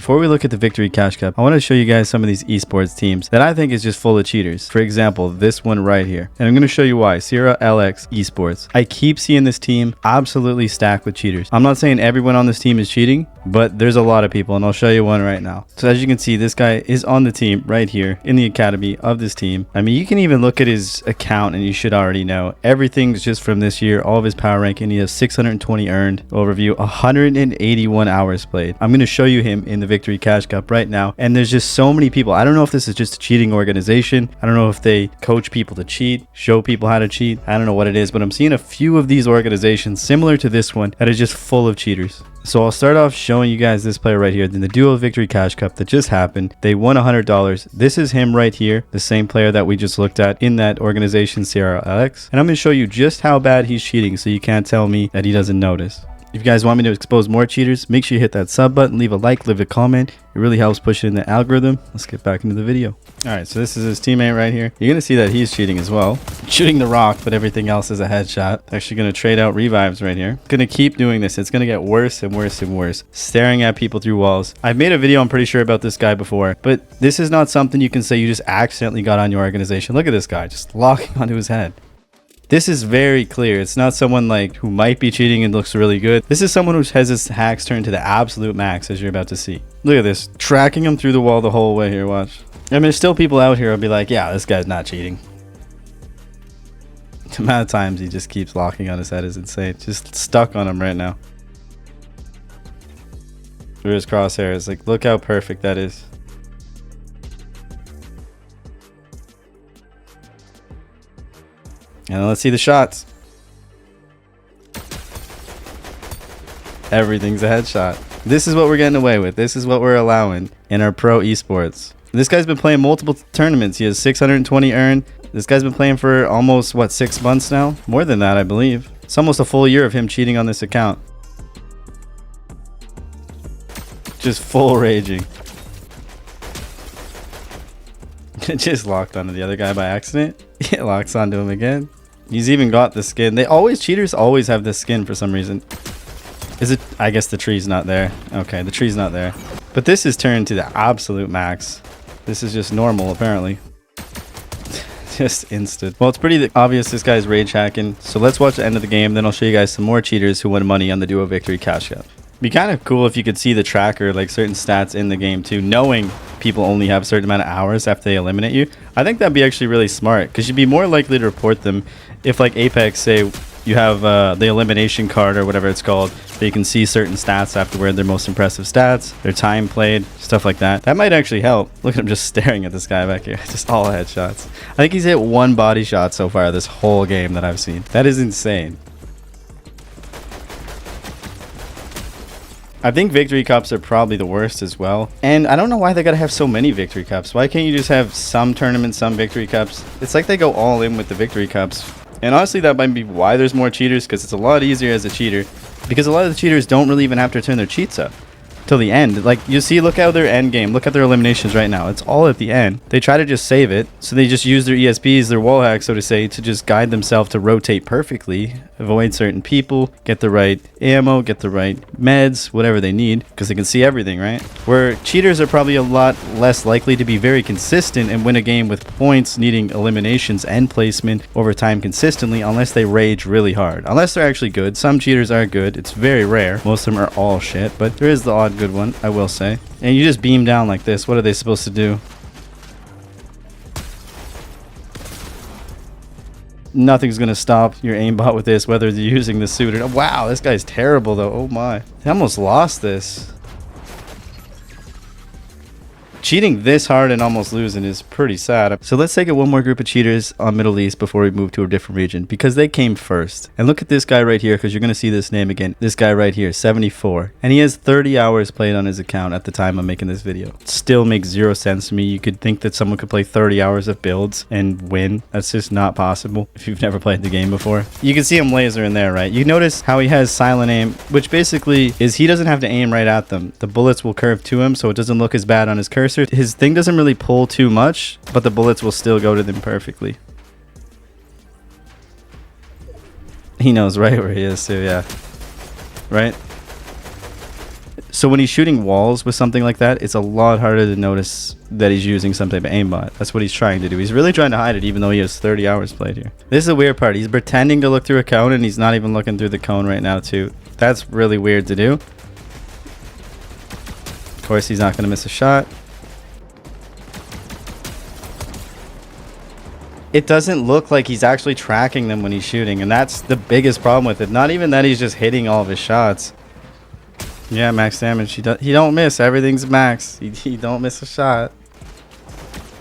Before we look at the Victory Cash Cup, I want to show you guys some of these esports teams that I think is just full of cheaters. For example, this one right here. And I'm going to show you why. Sierra LX Esports. I keep seeing this team absolutely stacked with cheaters. I'm not saying everyone on this team is cheating, but there's a lot of people, and I'll show you one right now. So as you can see, this guy is on the team right here in the academy of this team. I mean, you can even look at his account and you should already know everything's just from this year, all of his power ranking. He has 620 earned. Overview, 181 hours played. I'm going to show you him in the Victory Cash Cup right now, and there's just so many people. I don't know if this is just a cheating organization. I don't know if they coach people to cheat, show people how to cheat. I don't know what it is, but I'm seeing a few of these organizations similar to this one that is just full of cheaters. So I'll start off showing you guys this player right here in the Duo Victory Cash Cup that just happened. They won $100. This is him right here, the same player that we just looked at in that organization, Sierra LX. And I'm going to show you just how bad he's cheating so you can't tell me that he doesn't notice. If you guys want me to expose more cheaters, make sure you hit that sub button, leave a like, leave a comment. It really helps push it in the algorithm. Let's get back into the video. All right, so this is his teammate right here. You're going to see that he's cheating as well. Shooting the rock, but everything else is a headshot. Actually going to trade out revives right here. Going to keep doing this. It's going to get worse and worse and worse. Staring at people through walls. I've made a video, I'm pretty sure, about this guy before, but this is not something you can say you just accidentally got on your organization. Look at this guy just locking onto his head. This is very clear. It's not someone like who might be cheating and looks really good. This is someone who has his hacks turned to the absolute max, as you're about to see. Look at this, tracking him through the wall the whole way here. Watch. I mean, there's still people out here who'll be like, yeah, this guy's not cheating. The amount of times he just keeps locking on his head is insane. Just stuck on him right now. Through his crosshairs. Like, look how perfect that is. And then let's see the shots. Everything's a headshot. This is what we're getting away with. This is what we're allowing in our pro esports. This guy's been playing multiple tournaments. He has 620 earned. This guy's been playing for almost, what, 6 months now? More than that, I believe. It's almost a full year of him cheating on this account. Just full raging. Just locked onto the other guy by accident. It locks onto him again. He's even got the skin. Cheaters always have this skin for some reason. Is it? I guess the tree's not there. Okay, the tree's not there. But this is turned to the absolute max. This is just normal, apparently. Just instant. Well, it's pretty obvious this guy's rage hacking. So let's watch the end of the game. Then I'll show you guys some more cheaters who won money on the Duo Victory Cash Cup. Be kind of cool if you could see the tracker, like certain stats in the game too, knowing people only have a certain amount of hours after they eliminate you. I think that'd be actually really smart, because you'd be more likely to report them if, like Apex, say you have the elimination card or whatever it's called, that you can see certain stats afterward, their most impressive stats, their time played, stuff like that. That might actually help. Look at him just staring at this guy back here. Just all headshots. I think he's hit one body shot so far this whole game that I've seen. That is insane. I think victory cups are probably the worst as well. And I don't know why they gotta have so many victory cups. Why can't you just have some tournaments, some victory cups? It's like they go all in with the victory cups. And honestly, that might be why there's more cheaters, because it's a lot easier as a cheater. Because a lot of the cheaters don't really even have to turn their cheats up till the end. Like, you see, look at their end game. Look at their eliminations right now. It's all at the end. They try to just save it. So they just use their ESPs, their wall hacks, so to say, to just guide themselves to rotate perfectly, avoid certain people, get the right ammo, get the right meds, whatever they need, because they can see everything, right? Where cheaters are probably a lot less likely to be very consistent and win a game with points needing eliminations and placement over time consistently, unless they rage really hard. Unless they're actually good. Some cheaters are good. It's very rare. Most of them are all shit, but there is the odd good one, I will say. And you just beam down like this. What are they supposed to do? Nothing's gonna stop your aimbot with this, whether you're using the suit or not. Wow, this guy's terrible though. Oh my. He almost lost this. Cheating this hard and almost losing is pretty sad. So let's take it one more group of cheaters on Middle East before we move to a different region, because they came first. And look at this guy right here, because you're going to see this name again. This guy right here, 74. And he has 30 hours played on his account at the time I'm making this video. It still makes zero sense to me. You could think that someone could play 30 hours of builds and win. That's just not possible if you've never played the game before. You can see him laser in there, right? You notice how he has silent aim, which basically is he doesn't have to aim right at them. The bullets will curve to him, so it doesn't look as bad on his cursor. His thing doesn't really pull too much, but the bullets will still go to them perfectly. He knows right where he is too, yeah. Right? So when he's shooting walls with something like that, it's a lot harder to notice that he's using some type of aimbot. That's what he's trying to do. He's really trying to hide it, even though he has 30 hours played here. This is a weird part. He's pretending to look through a cone, and he's not even looking through the cone right now too. That's really weird to do. Of course, he's not going to miss a shot. It doesn't look like he's actually tracking them when he's shooting, and that's the biggest problem with it. Not even that he's just hitting all of his shots. Yeah, max damage. He don't miss. Everything's max. He don't miss a shot.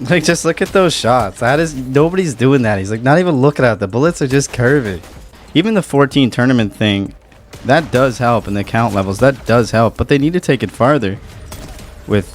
Like, just look at those shots. That is, nobody's doing that. He's like not even looking at it. The bullets are just curving. Even the 14 tournament thing, that does help in the account levels. That does help, but they need to take it farther with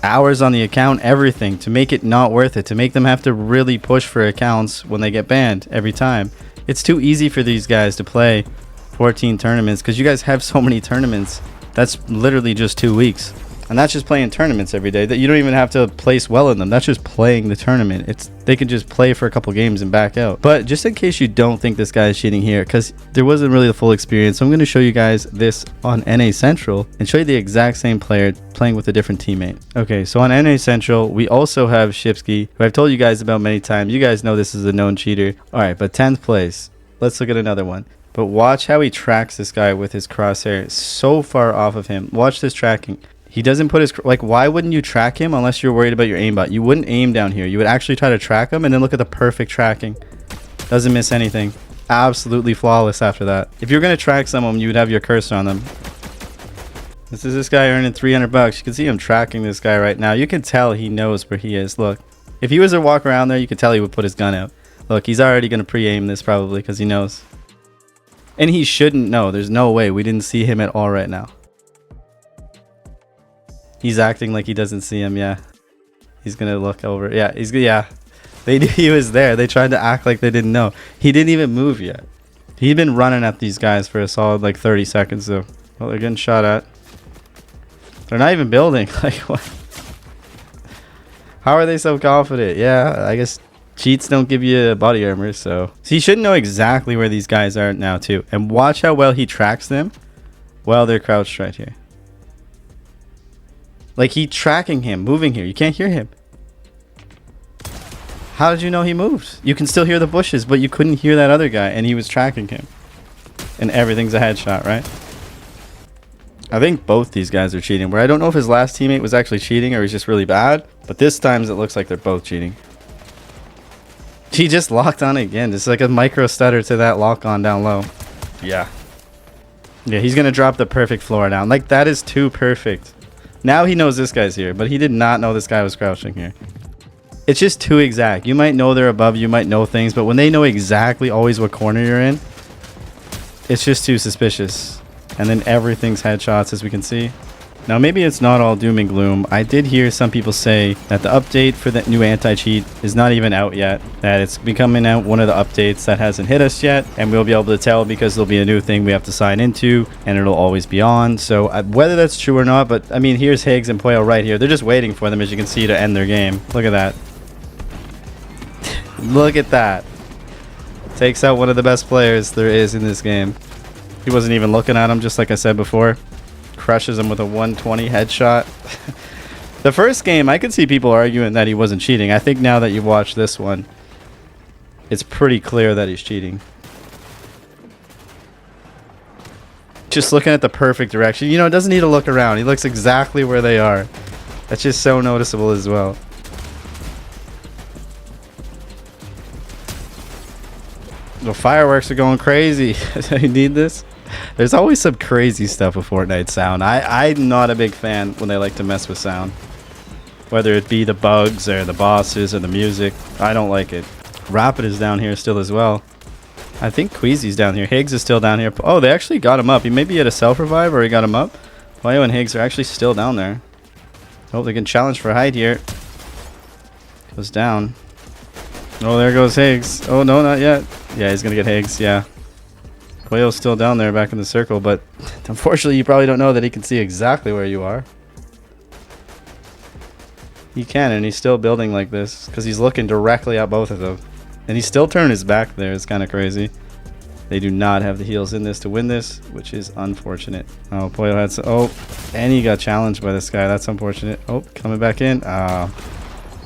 hours on the account, everything, to make it not worth it, to make them have to really push for accounts when they get banned every time. It's too easy for these guys to play 14 tournaments because you guys have so many tournaments. That's literally just 2 weeks, and that's just playing tournaments every day that you don't even have to place well in them. That's just playing the tournament. They can just play for a couple games and back out. But just in case you don't think this guy is cheating here, because there wasn't really the full experience, so I'm going to show you guys this on NA Central and show you the exact same player playing with a different teammate. Okay, so on NA Central we also have Shipsky, who I've told you guys about many times. You guys know this is a known cheater. All right, but 10th place. Let's look at another one. But watch how he tracks this guy with his crosshair so far off of him. Watch this tracking. He doesn't put his... Like, why wouldn't you track him unless you're worried about your aimbot? You wouldn't aim down here. You would actually try to track him, and then look at the perfect tracking. Doesn't miss anything. Absolutely flawless after that. If you're going to track someone, you would have your cursor on them. This is this guy earning 300 bucks. You can see him tracking this guy right now. You can tell he knows where he is. Look. If he was to walk around there, you could tell he would put his gun out. Look, he's already going to pre-aim this probably because he knows. And he shouldn't know. There's no way. We didn't see him at all right now. He's acting like he doesn't see him. Yeah. He's going to look over. Yeah. Yeah. They knew he was there. They tried to act like they didn't know. He didn't even move yet. He'd been running at these guys for a solid like 30 seconds though. Well, they're getting shot at. They're not even building. Like, what? How are they so confident? Yeah, I guess cheats don't give you body armor, so he should know exactly where these guys are now too. And watch how well he tracks them while they're crouched right here. Like, he tracking him, moving here. You can't hear him. How did you know he moved? You can still hear the bushes, but you couldn't hear that other guy, and he was tracking him. And everything's a headshot, right? I think both these guys are cheating. Where I don't know if his last teammate was actually cheating or he's just really bad, but this time it looks like they're both cheating. He just locked on again. It's like a micro stutter to that lock on down low. Yeah. Yeah, he's going to drop the perfect floor down. Like, that is too perfect. Now he knows this guy's here, but he did not know this guy was crouching here. It's just too exact. You might know they're above, you might know things, but when they know exactly always what corner you're in, it's just too suspicious. And then everything's headshots, as we can see. Now, maybe it's not all doom and gloom. I did hear some people say that the update for the new anti-cheat is not even out yet, that it's becoming out one of the updates that hasn't hit us yet, and we'll be able to tell because there'll be a new thing we have to sign into, and it'll always be on. So whether that's true or not, but I mean, here's Higgs and Poyo right here. They're just waiting for them, as you can see, to end their game. Look at that. Look at that. Takes out one of the best players there is in this game. He wasn't even looking at him, just like I said before. Crushes him with a 120 headshot. The first game, I could see people arguing that he wasn't cheating. I think now that you've watched this one, it's pretty clear that he's cheating. Just looking at the perfect direction. You know, it doesn't need to look around. He looks exactly where they are. That's just so noticeable as well. The fireworks are going crazy. You need this? There's always some crazy stuff with Fortnite sound. I'm not a big fan when they like to mess with sound. Whether it be the bugs or the bosses or the music. I don't like it. Rapid is down here still as well. I think Queasy's down here. Higgs is still down here. Oh, they actually got him up. He maybe had a self-revive or he got him up. Poyo and Higgs are actually still down there. Oh, they can challenge for height here. Goes down. Oh, there goes Higgs. Oh, no, not yet. Yeah, he's going to get Higgs. Yeah. Poyo's still down there back in the circle, but unfortunately you probably don't know that he can see exactly where you are. He can, and he's still building like this because he's looking directly at both of them. And he's still turning his back there. It's kind of crazy. They do not have the heals in this to win this, which is unfortunate. Oh, Poyo had some... Oh, And he got challenged by this guy. That's unfortunate. Oh, coming back in.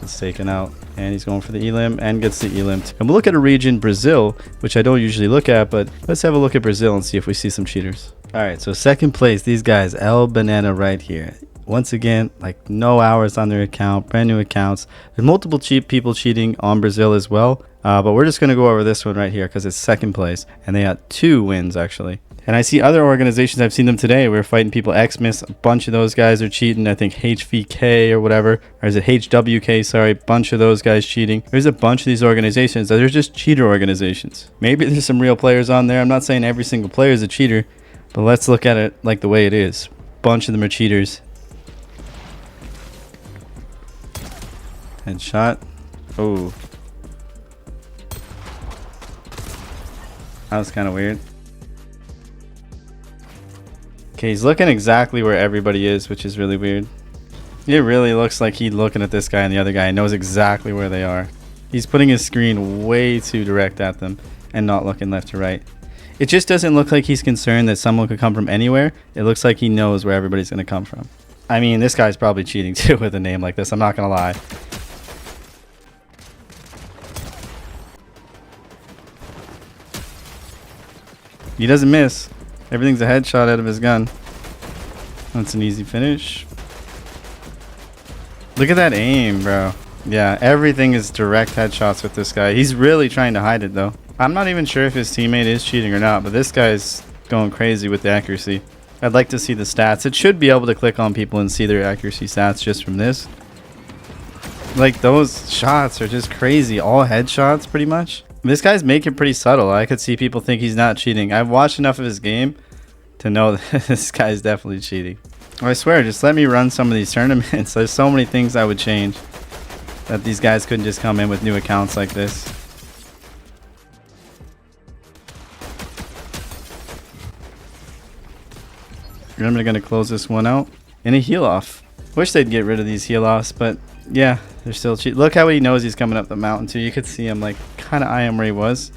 It's taken out. And he's going for the elim and gets the elim. And we'll look at a region, Brazil, which I don't usually look at, but let's have a look at Brazil and see if we see some cheaters. All right, so second place, these guys, El Banana right here. Once again, like no hours on their account, brand new accounts. There's multiple people cheating on Brazil as well, but we're just going to go over this one right here because it's second place, and they got 2 wins actually. And I see other organizations, I've seen them today. We were fighting people, Xmas, a bunch of those guys are cheating. I think HVK or whatever, or is it HWK, sorry, bunch of those guys cheating. There's a bunch of these organizations that they're just cheater organizations. Maybe there's some real players on there. I'm not saying every single player is a cheater, but let's look at it like the way it is. Bunch of them are cheaters. Headshot. Oh. That was kind of weird. Okay, he's looking exactly where everybody is, which is really weird. It really looks like he's looking at this guy and the other guy and knows exactly where they are. He's putting his screen way too direct at them and not looking left to right. It just doesn't look like he's concerned that someone could come from anywhere. It looks like he knows where everybody's going to come from. I mean, this guy's probably cheating too with a name like this. I'm not going to lie. He doesn't miss. Everything's a headshot out of his gun. That's an easy finish. Look at that aim, bro. Yeah, everything is direct headshots with this guy. He's really trying to hide it, though. I'm not even sure if his teammate is cheating or not, but this guy's going crazy with the accuracy. I'd like to see the stats. It should be able to click on people and see their accuracy stats just from this. Like, those shots are just crazy. All headshots, pretty much. This guy's making pretty subtle. I could see people think he's not cheating. I've watched enough of his game to know that this guy's definitely cheating. I swear, just let me run some of these tournaments. There's so many things I would change that these guys couldn't just come in with new accounts like this. I'm going to close this one out. And a heal off. Wish they'd get rid of these heal offs, but yeah, they're still cheating. Look how he knows he's coming up the mountain too. You could see him like kind of eye him where he was.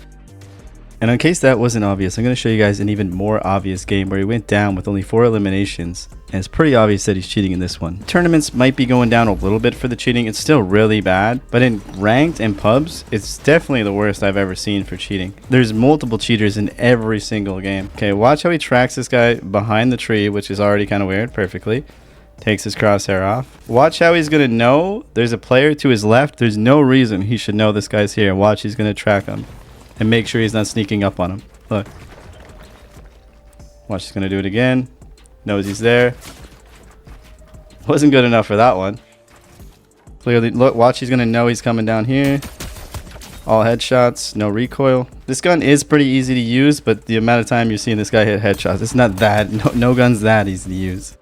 And in case that wasn't obvious, I'm going to show you guys an even more obvious game where he went down with only 4 eliminations. And it's pretty obvious that he's cheating in this one. Tournaments might be going down a little bit for the cheating. It's still really bad. But in ranked and pubs, it's definitely the worst I've ever seen for cheating. There's multiple cheaters in every single game. Okay, watch how he tracks this guy behind the tree, which is already kind of weird, perfectly. Takes his crosshair off. Watch how he's going to know there's a player to his left. There's no reason he should know this guy's here. Watch, he's going to track him. And make sure he's not sneaking up on him. Look. Watch, he's going to do it again. Knows he's there. Wasn't good enough for that one. Clearly, look, watch, he's going to know he's coming down here. All headshots, no recoil. This gun is pretty easy to use, but the amount of time you're seeing this guy hit headshots, it's not that. No gun's that easy to use.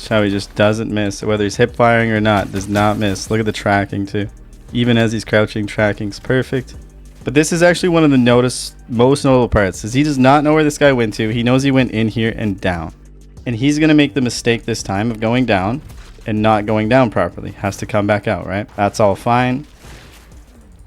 How he just doesn't miss, whether he's hip firing or not, does not miss. Look at the tracking too. Even as he's crouching, tracking's perfect. But this is actually one of the most notable parts, is he does not know where this guy went to. He knows he went in here and down, and he's gonna make the mistake this time of going down and not going down properly. Has to come back out, right? That's all fine.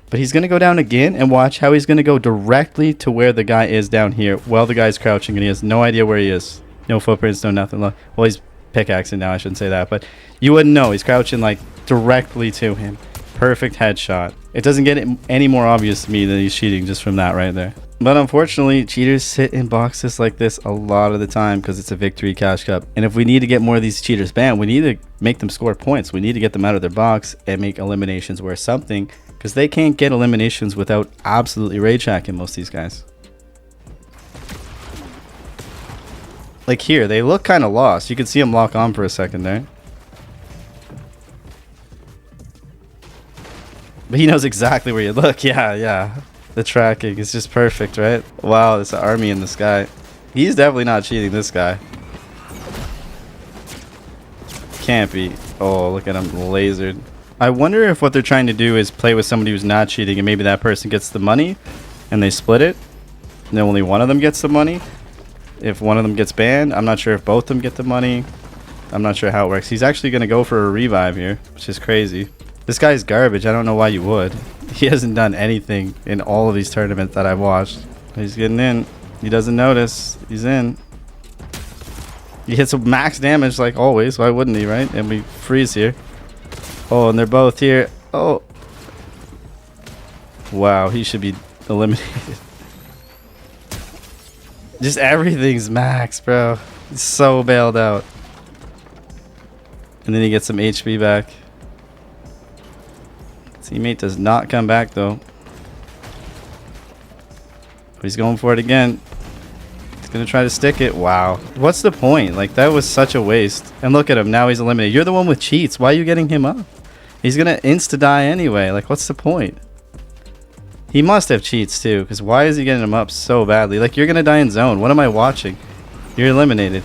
But he's gonna go down again, and watch how he's gonna go directly to where the guy is down here while the guy's crouching, and he has no idea where he is. No footprints, no nothing. Well, he's pickaxing now, I shouldn't say that, but you wouldn't know. He's crouching like directly to him. Perfect headshot. It doesn't get any more obvious to me that he's cheating just from that right there. But unfortunately, cheaters sit in boxes like this a lot of the time because it's a victory cash cup. And if we need to get more of these cheaters banned, we need to make them score points. We need to get them out of their box and make eliminations worth something, because they can't get eliminations without absolutely rage hacking most of these guys. Like here, they look kind of lost. You can see him lock on for a second there. But he knows exactly where you look. Yeah. The tracking is just perfect, right? Wow, there's an army in the sky. He's definitely not cheating, this guy. Can't be. Oh, look at him lasered. I wonder if what they're trying to do is play with somebody who's not cheating, and maybe that person gets the money and they split it. And then only one of them gets the money. If one of them gets banned, I'm not sure if both of them get the money. I'm not sure how it works. He's actually going to go for a revive here, which is crazy. This guy's garbage. I don't know why you would. He hasn't done anything in all of these tournaments that I've watched. He's getting in. He doesn't notice. He's in. He hits a max damage like always. Why wouldn't he, right? And we freeze here. Oh, and they're both here. Oh. Wow, he should be eliminated. Just everything's max, bro. He's so bailed out. And then he gets some HP back. Teammate does not come back, though. He's going for it again. He's going to try to stick it. Wow. What's the point? Like, that was such a waste. And look at him. Now he's eliminated. You're the one with cheats. Why are you getting him up? He's going to insta-die anyway. Like, what's the point? He must have cheats, too. Because why is he getting him up so badly? Like, you're going to die in zone. What am I watching? You're eliminated.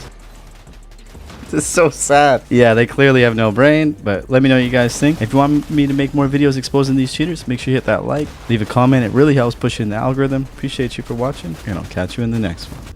This is so sad. Yeah, they clearly have no brain, but let me know what you guys think. If you want me to make more videos exposing these cheaters, make sure you hit that like. Leave a comment. It really helps push in the algorithm. Appreciate you for watching, and I'll catch you in the next one.